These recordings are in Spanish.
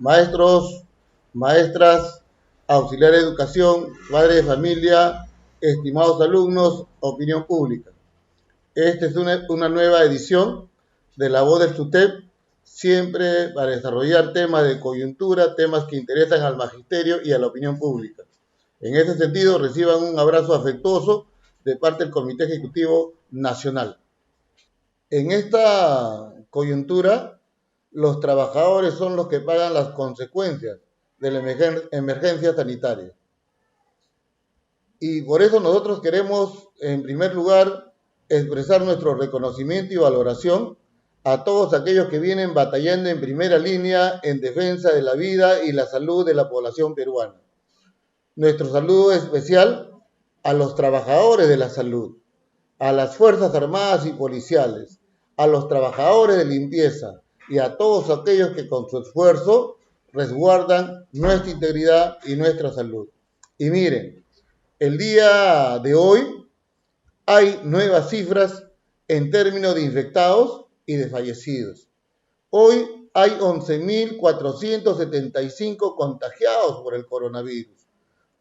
maestros, maestras, auxiliares de educación, padres de familia, estimados alumnos, opinión pública. Esta es una nueva edición de La Voz del SUTEP, siempre para desarrollar temas de coyuntura, temas que interesan al magisterio y a la opinión pública. En este sentido, reciban un abrazo afectuoso de parte del Comité Ejecutivo Nacional. En esta coyuntura, los trabajadores son los que pagan las consecuencias de la emergencia sanitaria. Y por eso nosotros queremos, en primer lugar, expresar nuestro reconocimiento y valoración a todos aquellos que vienen batallando en primera línea en defensa de la vida y la salud de la población peruana. Nuestro saludo especial a los trabajadores de la salud, a las Fuerzas Armadas y Policiales, a los trabajadores de limpieza y a todos aquellos que con su esfuerzo resguardan nuestra integridad y nuestra salud. Y miren, el día de hoy hay nuevas cifras en términos de infectados y de fallecidos. Hoy hay 11.475 contagiados por el coronavirus.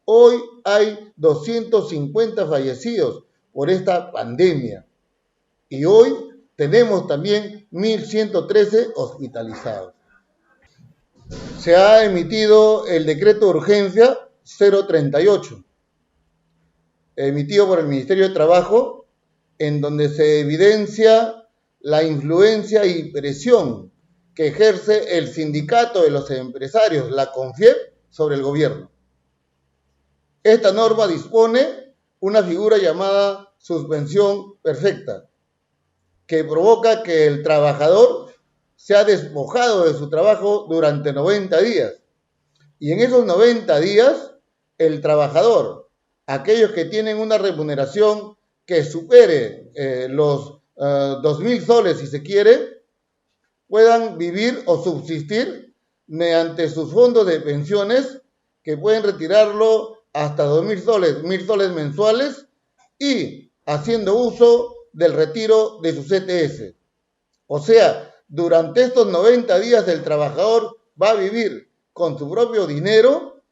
Hoy hay 250 fallecidos por esta pandemia. Y hoy tenemos también 1.113 hospitalizados. Se ha emitido el decreto de urgencia 038, emitido por el Ministerio de Trabajo, en donde se evidencia la influencia y presión que ejerce el sindicato de los empresarios, la CONFIEP, sobre el gobierno. Esta norma dispone una figura llamada suspensión perfecta, que provoca que el trabajador sea despojado de su trabajo durante 90 días. Y en esos 90 días, el trabajador, aquellos que tienen una remuneración que supere los 2.000 soles, si se quiere, puedan vivir o subsistir mediante sus fondos de pensiones, que pueden retirarlo hasta 2.000 soles, 1.000 soles mensuales, y haciendo uso del retiro de su CTS. O sea, durante estos 90 días el trabajador va a vivir con su propio dinero,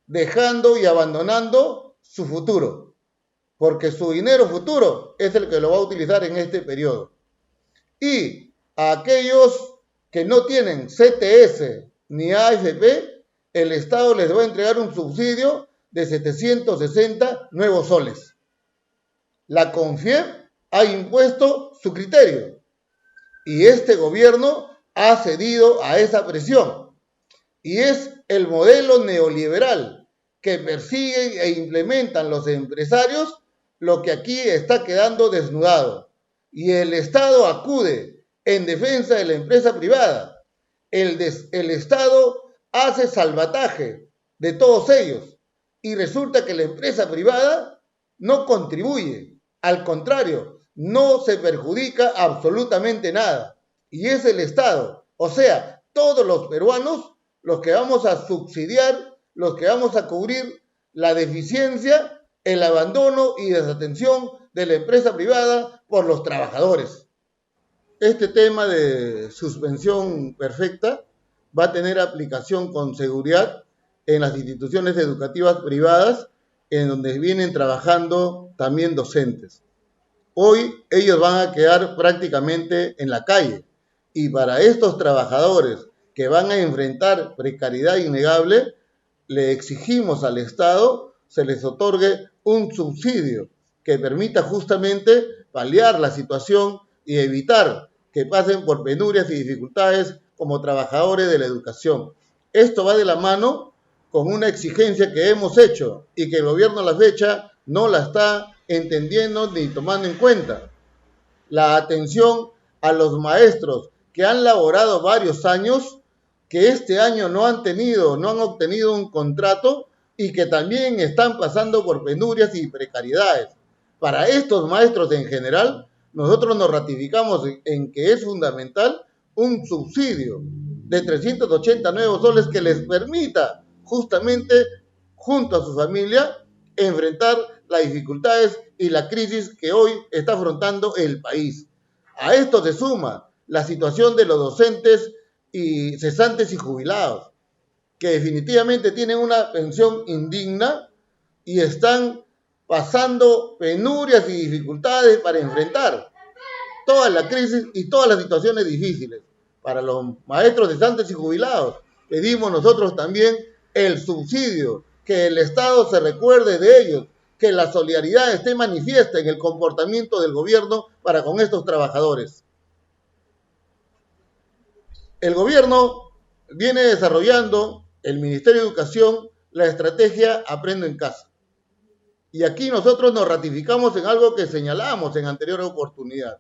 dejando y abandonando su futuro, porque su dinero futuro es el que lo va a utilizar en este periodo. Y a aquellos que no tienen CTS ni AFP, el Estado les va a entregar un subsidio de 760 nuevos soles. La CONFIEP ha impuesto su criterio y este gobierno ha cedido a esa presión. Y es el modelo neoliberal que persiguen e implementan los empresarios lo que aquí está quedando desnudado. Y el Estado acude en defensa de la empresa privada. El Estado hace salvataje de todos ellos. Y resulta que la empresa privada no contribuye. Al contrario, no se perjudica absolutamente nada. Y es el Estado, o sea, todos los peruanos, los que vamos a subsidiar, los que vamos a cubrir la deficiencia, el abandono y desatención de la empresa privada por los trabajadores. Este tema de suspensión perfecta va a tener aplicación con seguridad en las instituciones educativas privadas, en donde vienen trabajando también docentes. Hoy ellos van a quedar prácticamente en la calle, y para estos trabajadores que van a enfrentar precariedad innegable, le exigimos al Estado se les otorgue un subsidio que permita justamente paliar la situación y evitar que pasen por penurias y dificultades como trabajadores de la educación. Esto va de la mano con una exigencia que hemos hecho y que el gobierno a la fecha no la está entendiendo ni tomando en cuenta. La atención a los maestros que han laborado varios años, que este año no han obtenido un contrato y que también están pasando por penurias y precariedades. Para estos maestros en general, nosotros nos ratificamos en que es fundamental un subsidio de 380 nuevos soles que les permita justamente, junto a su familia, enfrentar las dificultades y la crisis que hoy está afrontando el país. A esto se suma la situación de los docentes y cesantes y jubilados, que definitivamente tienen una pensión indigna y están pasando penurias y dificultades para enfrentar toda la crisis y todas las situaciones difíciles. Para los maestros cesantes y jubilados, pedimos nosotros también el subsidio, que el Estado se recuerde de ellos, que la solidaridad esté manifiesta en el comportamiento del gobierno para con estos trabajadores. El gobierno viene desarrollando, el Ministerio de Educación, la estrategia Aprendo en Casa. Y aquí nosotros nos ratificamos en algo que señalamos en anterior oportunidad.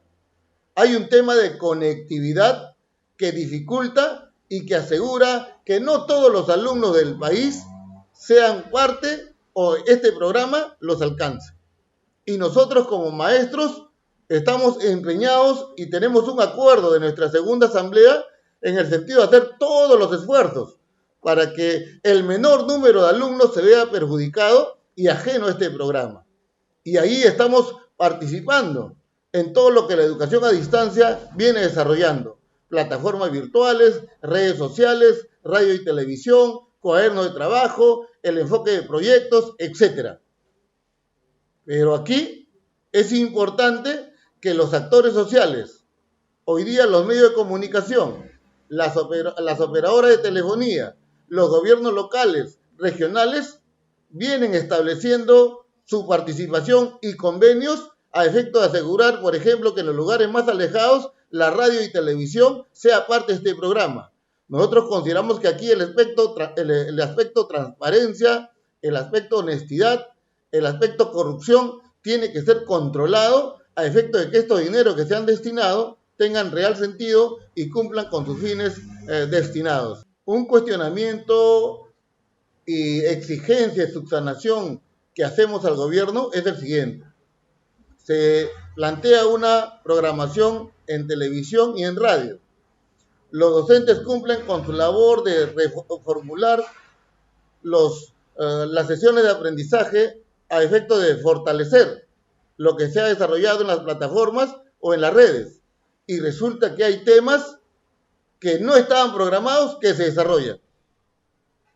Hay un tema de conectividad que dificulta y que asegura que no todos los alumnos del país sean parte o este programa los alcance. Y nosotros como maestros estamos empeñados y tenemos un acuerdo de nuestra segunda asamblea en el sentido de hacer todos los esfuerzos para que el menor número de alumnos se vea perjudicado y ajeno a este programa. Y ahí estamos participando en todo lo que la educación a distancia viene desarrollando. Plataformas virtuales, redes sociales, radio y televisión, cuadernos de trabajo, el enfoque de proyectos, etc. Pero aquí es importante que los actores sociales, hoy día los medios de comunicación, las operadoras de telefonía, los gobiernos locales, regionales, vienen estableciendo su participación y convenios a efecto de asegurar, por ejemplo, que en los lugares más alejados la radio y televisión sea parte de este programa. Nosotros consideramos que aquí el aspecto transparencia, el aspecto honestidad, el aspecto corrupción tiene que ser controlado a efecto de que estos dineros que se han destinado tengan real sentido y cumplan con sus fines destinados. Un cuestionamiento y exigencia de subsanación que hacemos al gobierno es el siguiente. Se plantea una programación en televisión y en radio. Los docentes cumplen con su labor de reformular las sesiones de aprendizaje a efecto de fortalecer lo que se ha desarrollado en las plataformas o en las redes. Y resulta que hay temas que no estaban programados que se desarrollan.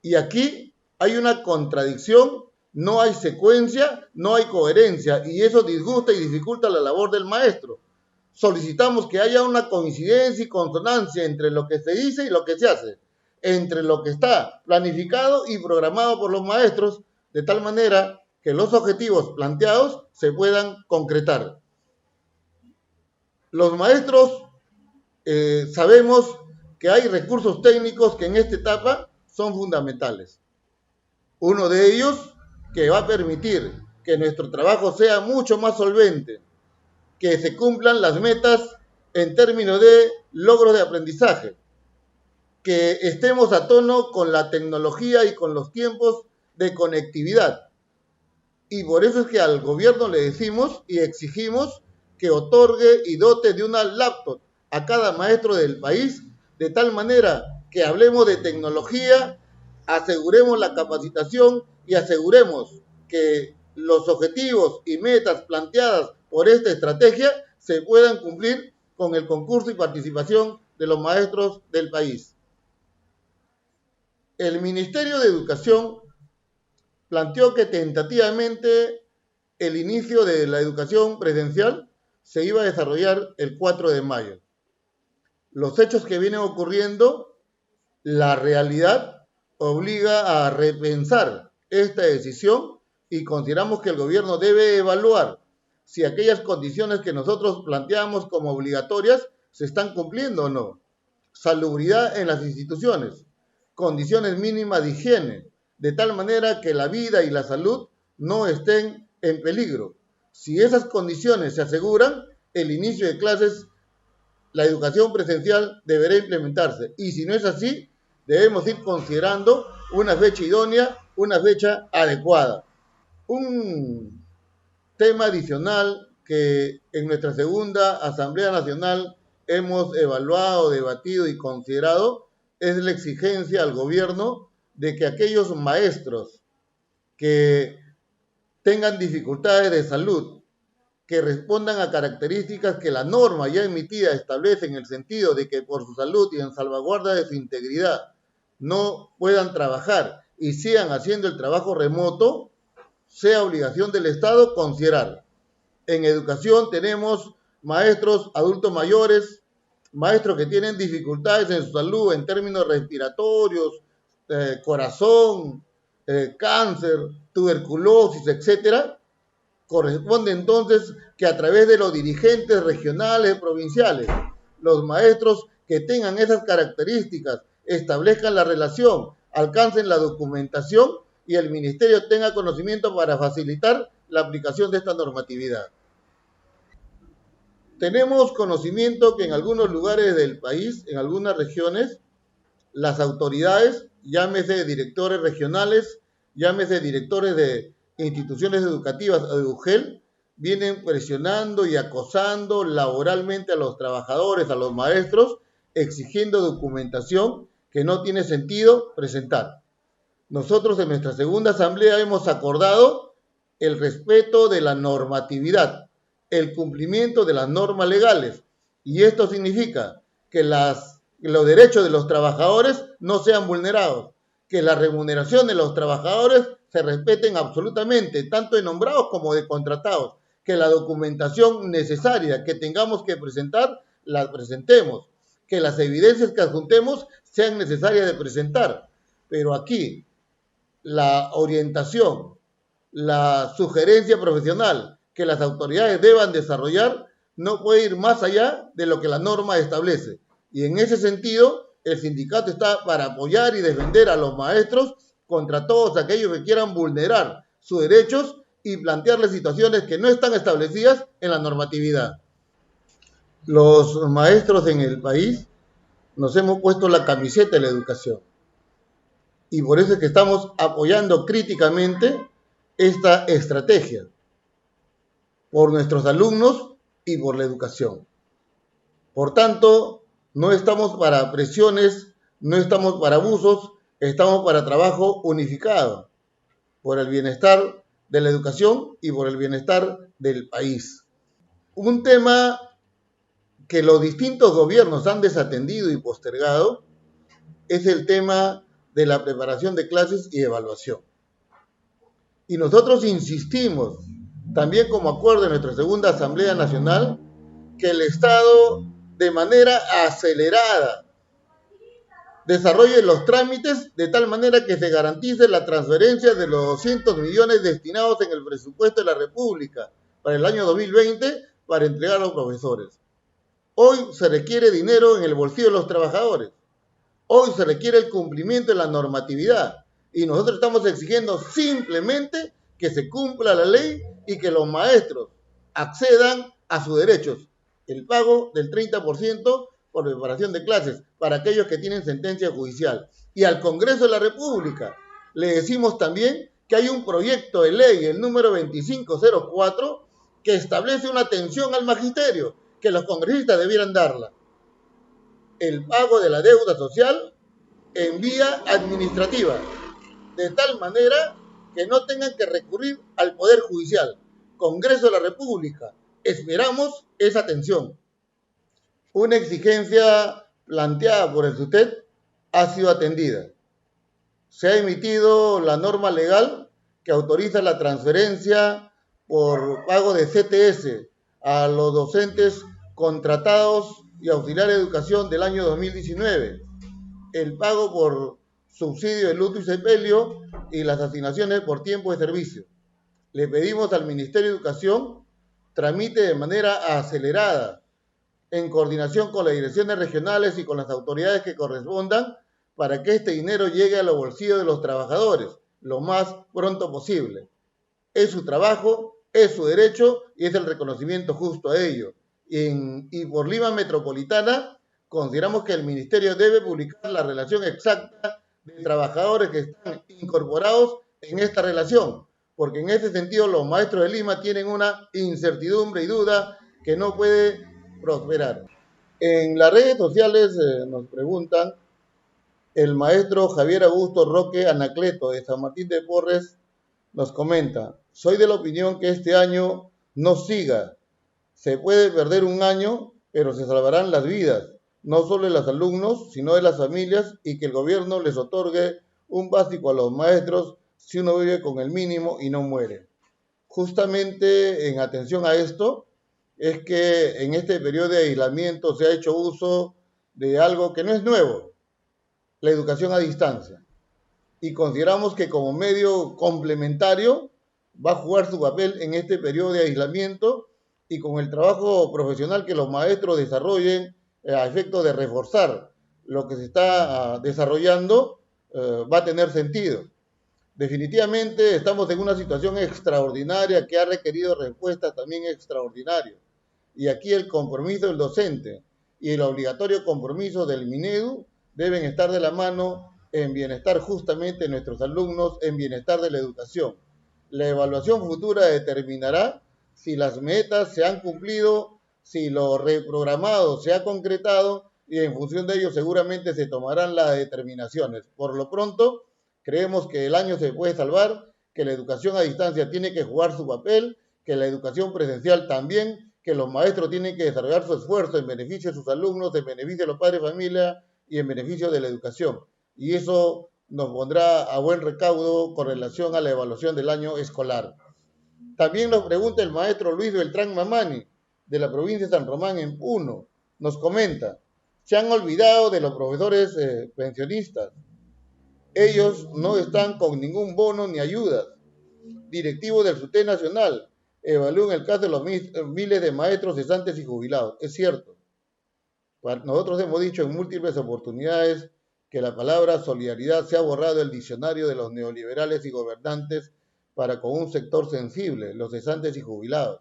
Y aquí hay una contradicción, no hay secuencia, no hay coherencia, y eso disgusta y dificulta la labor del maestro. Solicitamos que haya una coincidencia y consonancia entre lo que se dice y lo que se hace, entre lo que está planificado y programado por los maestros, de tal manera que los objetivos planteados se puedan concretar. Los maestros sabemos que hay recursos técnicos que en esta etapa son fundamentales. Uno de ellos que va a permitir que nuestro trabajo sea mucho más solvente, que se cumplan las metas en términos de logros de aprendizaje, que estemos a tono con la tecnología y con los tiempos de conectividad. Y por eso es que al gobierno le decimos y exigimos que otorgue y dote de una laptop a cada maestro del país, de tal manera que hablemos de tecnología, aseguremos la capacitación y aseguremos que los objetivos y metas planteadas por esta estrategia se puedan cumplir con el concurso y participación de los maestros del país. El Ministerio de Educación planteó que tentativamente el inicio de la educación presencial se iba a desarrollar el 4 de mayo. Los hechos que vienen ocurriendo, la realidad obliga a repensar esta decisión y consideramos que el gobierno debe evaluar si aquellas condiciones que nosotros planteamos como obligatorias se están cumpliendo o no. Salubridad en las instituciones, condiciones mínimas de higiene, de tal manera que la vida y la salud no estén en peligro. Si esas condiciones se aseguran, el inicio de clases, la educación presencial deberá implementarse. Y si no es así, debemos ir considerando una fecha idónea, una fecha adecuada. Un tema adicional que en nuestra segunda Asamblea Nacional hemos evaluado, debatido y considerado es la exigencia al gobierno de que aquellos maestros que tengan dificultades de salud, que respondan a características que la norma ya emitida establece en el sentido de que por su salud y en salvaguarda de su integridad no puedan trabajar y sigan haciendo el trabajo remoto, sea obligación del Estado considerar. En educación tenemos maestros adultos mayores, maestros que tienen dificultades en su salud en términos respiratorios, corazón, cáncer, tuberculosis, etcétera. Corresponde entonces que a través de los dirigentes regionales, provinciales, los maestros que tengan esas características establezcan la relación, alcancen la documentación y el ministerio tenga conocimiento para facilitar la aplicación de esta normatividad. Tenemos conocimiento que en algunos lugares del país, en algunas regiones, las autoridades, llámese directores regionales, llámese directores de instituciones educativas o de UGEL, vienen presionando y acosando laboralmente a los trabajadores, a los maestros, exigiendo documentación que no tiene sentido presentar. Nosotros en nuestra segunda asamblea hemos acordado el respeto de la normatividad, el cumplimiento de las normas legales, y esto significa que los derechos de los trabajadores no sean vulnerados, que la remuneración de los trabajadores se respeten absolutamente, tanto de nombrados como de contratados, que la documentación necesaria que tengamos que presentar, la presentemos, que las evidencias que adjuntemos sean necesarias de presentar. Pero aquí, la orientación, la sugerencia profesional que las autoridades deban desarrollar no puede ir más allá de lo que la norma establece. Y en ese sentido, el sindicato está para apoyar y defender a los maestros contra todos aquellos que quieran vulnerar sus derechos y plantearles situaciones que no están establecidas en la normatividad. Los maestros en el país nos hemos puesto la camiseta de la educación. Y por eso es que estamos apoyando críticamente esta estrategia, por nuestros alumnos y por la educación. Por tanto, no estamos para presiones, no estamos para abusos, estamos para trabajo unificado, por el bienestar de la educación y por el bienestar del país. Un tema que los distintos gobiernos han desatendido y postergado es el tema de la preparación de clases y evaluación. Y nosotros insistimos, también como acuerdo de nuestra segunda Asamblea Nacional, que el Estado de manera acelerada desarrolle los trámites de tal manera que se garantice la transferencia de los 200 millones destinados en el presupuesto de la República para el año 2020 para entregar a los profesores. Hoy se requiere dinero en el bolsillo de los trabajadores. Hoy se requiere el cumplimiento de la normatividad. Y nosotros estamos exigiendo simplemente que se cumpla la ley y que los maestros accedan a sus derechos. El pago del 30% por preparación de clases para aquellos que tienen sentencia judicial. Y al Congreso de la República le decimos también que hay un proyecto de ley, el número 2504, que establece una atención al magisterio, que los congresistas debieran darla. El pago de la deuda social en vía administrativa, de tal manera que no tengan que recurrir al Poder Judicial. Congreso de la República, esperamos esa atención. Una exigencia planteada por el SUTEP ha sido atendida. Se ha emitido la norma legal que autoriza la transferencia por pago de CTS a los docentes contratados y auxiliares de educación del año 2019, el pago por subsidio de luto y sepelio y las asignaciones por tiempo de servicio. Le pedimos al Ministerio de Educación tramite de manera acelerada, en coordinación con las direcciones regionales y con las autoridades que correspondan, para que este dinero llegue a los bolsillos de los trabajadores lo más pronto posible. Es su trabajo, es su derecho y es el reconocimiento justo a ello. Y por Lima Metropolitana, consideramos que el Ministerio debe publicar la relación exacta de trabajadores que están incorporados en esta relación, porque en ese sentido los maestros de Lima tienen una incertidumbre y duda que no puede prosperar. En las redes sociales nos preguntan, el maestro Javier Augusto Roque Anacleto de San Martín de Porres nos comenta, soy de la opinión que este año no siga. Se puede perder un año, pero se salvarán las vidas. no solo de los alumnos, sino de las familias, y que el gobierno les otorgue un básico a los maestros si uno vive con el mínimo y no muere. Justamente en atención a esto, es que en este periodo de aislamiento se ha hecho uso de algo que no es nuevo, la educación a distancia. Y consideramos que como medio complementario va a jugar su papel en este periodo de aislamiento y con el trabajo profesional que los maestros desarrollen a efecto de reforzar lo que se está desarrollando, va a tener sentido. Definitivamente estamos en una situación extraordinaria que ha requerido respuestas también extraordinarias. Y aquí el compromiso del docente y el obligatorio compromiso del Minedu deben estar de la mano en bienestar justamente de nuestros alumnos, en bienestar de la educación. La evaluación futura determinará si las metas se han cumplido, si lo reprogramado se ha concretado y en función de ello seguramente se tomarán las determinaciones. Por lo pronto, creemos que el año se puede salvar, que la educación a distancia tiene que jugar su papel, que la educación presencial también, que los maestros tienen que desarrollar su esfuerzo en beneficio de sus alumnos, en beneficio de los padres de familia y en beneficio de la educación. Y eso nos pondrá a buen recaudo con relación a la evaluación del año escolar. También nos pregunta el maestro Luis Beltrán Mamani, de la provincia de San Román en Puno. Nos comenta, se han olvidado de los profesores pensionistas. Ellos no están con ningún bono ni ayudas. Directivos del SUTE Nacional evalúan el caso de los miles de maestros cesantes y jubilados. Es cierto. Nosotros hemos dicho en múltiples oportunidades que la palabra solidaridad se ha borrado del diccionario de los neoliberales y gobernantes para con un sector sensible, los cesantes y jubilados.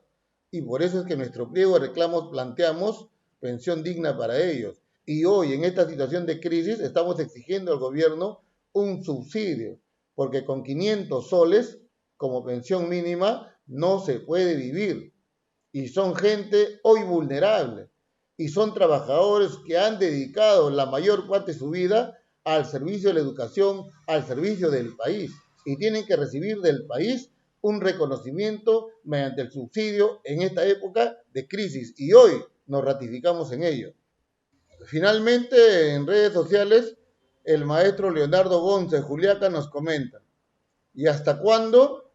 Y por eso es que en nuestro pliego de reclamos planteamos pensión digna para ellos. Y hoy, en esta situación de crisis, estamos exigiendo al gobierno un subsidio, porque con 500 soles como pensión mínima no se puede vivir. Y son gente hoy vulnerable. Y son trabajadores que han dedicado la mayor parte de su vida al servicio de la educación, al servicio del país. Y tienen que recibir del país un reconocimiento mediante el subsidio en esta época de crisis. Y hoy nos ratificamos en ello. Finalmente, en redes sociales, el maestro Leonardo Gonza de Juliaca nos comenta, ¿y hasta cuándo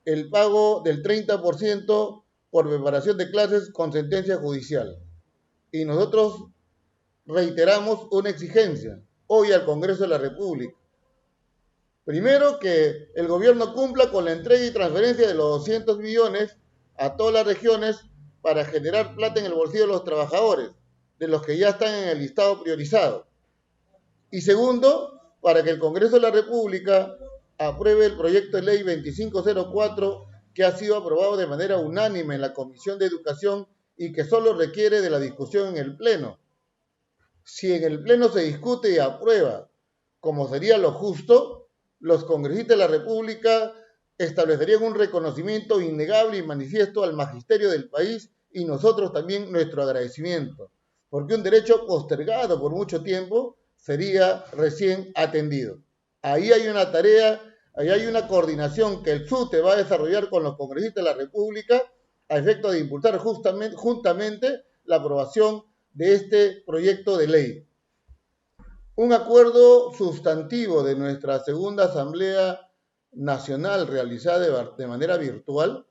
el pago del 30% por preparación de clases con sentencia judicial? Y nosotros reiteramos una exigencia hoy al Congreso de la República. Primero, que el gobierno cumpla con la entrega y transferencia de los 200 millones a todas las regiones para generar plata en el bolsillo de los trabajadores, de los que ya están en el listado priorizado. Y segundo, para que el Congreso de la República apruebe el proyecto de ley 2504 que ha sido aprobado de manera unánime en la Comisión de Educación y que solo requiere de la discusión en el Pleno. Si en el Pleno se discute y aprueba, como sería lo justo, los congresistas de la República establecerían un reconocimiento innegable y manifiesto al magisterio del país y nosotros también nuestro agradecimiento, porque un derecho postergado por mucho tiempo sería recién atendido. Ahí hay una tarea, ahí hay una coordinación que el SUTE va a desarrollar con los congresistas de la República a efecto de impulsar juntamente la aprobación de este proyecto de ley. Un acuerdo sustantivo de nuestra segunda Asamblea Nacional realizada de manera virtual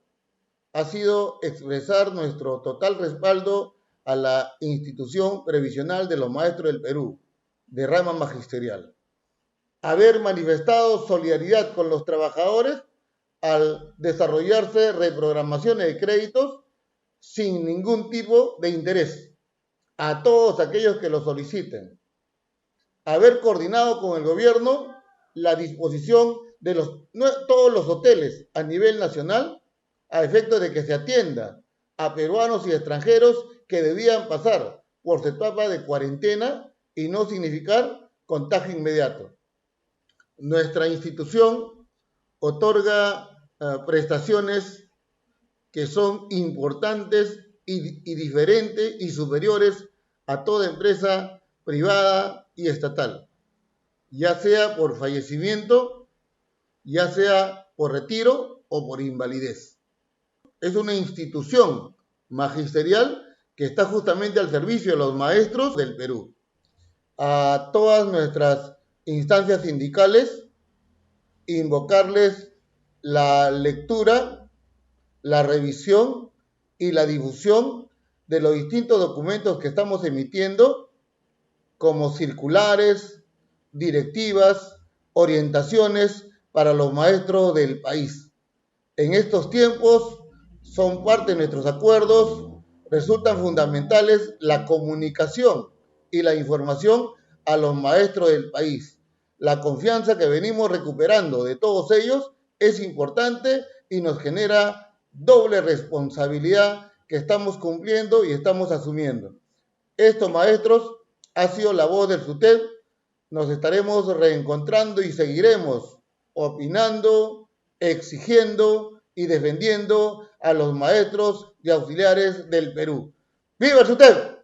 ha sido expresar nuestro total respaldo a la institución previsional de los maestros del Perú, de rama magisterial. Haber manifestado solidaridad con los trabajadores al desarrollarse reprogramaciones de créditos sin ningún tipo de interés a todos aquellos que lo soliciten. Haber coordinado con el gobierno la disposición de todos los hoteles a nivel nacional a efecto de que se atienda a peruanos y extranjeros que debían pasar por su etapa de cuarentena y no significar contagio inmediato. Nuestra institución otorga prestaciones que son importantes y diferentes y superiores a toda empresa privada y estatal, ya sea por fallecimiento, ya sea por retiro o por invalidez. Es una institución magisterial que está justamente al servicio de los maestros del Perú. A todas nuestras instancias sindicales, invocarles la lectura, la revisión y la difusión de los distintos documentos que estamos emitiendo, como circulares, directivas, orientaciones para los maestros del país. En estos tiempos son parte de nuestros acuerdos, resultan fundamentales la comunicación y la información a los maestros del país. La confianza que venimos recuperando de todos ellos es importante y nos genera doble responsabilidad que estamos cumpliendo y estamos asumiendo. Esto, maestros, ha sido la voz del SUTEP. Nos estaremos reencontrando y seguiremos opinando, exigiendo y defendiendo a los maestros y auxiliares del Perú. ¡Viva el SUTEP!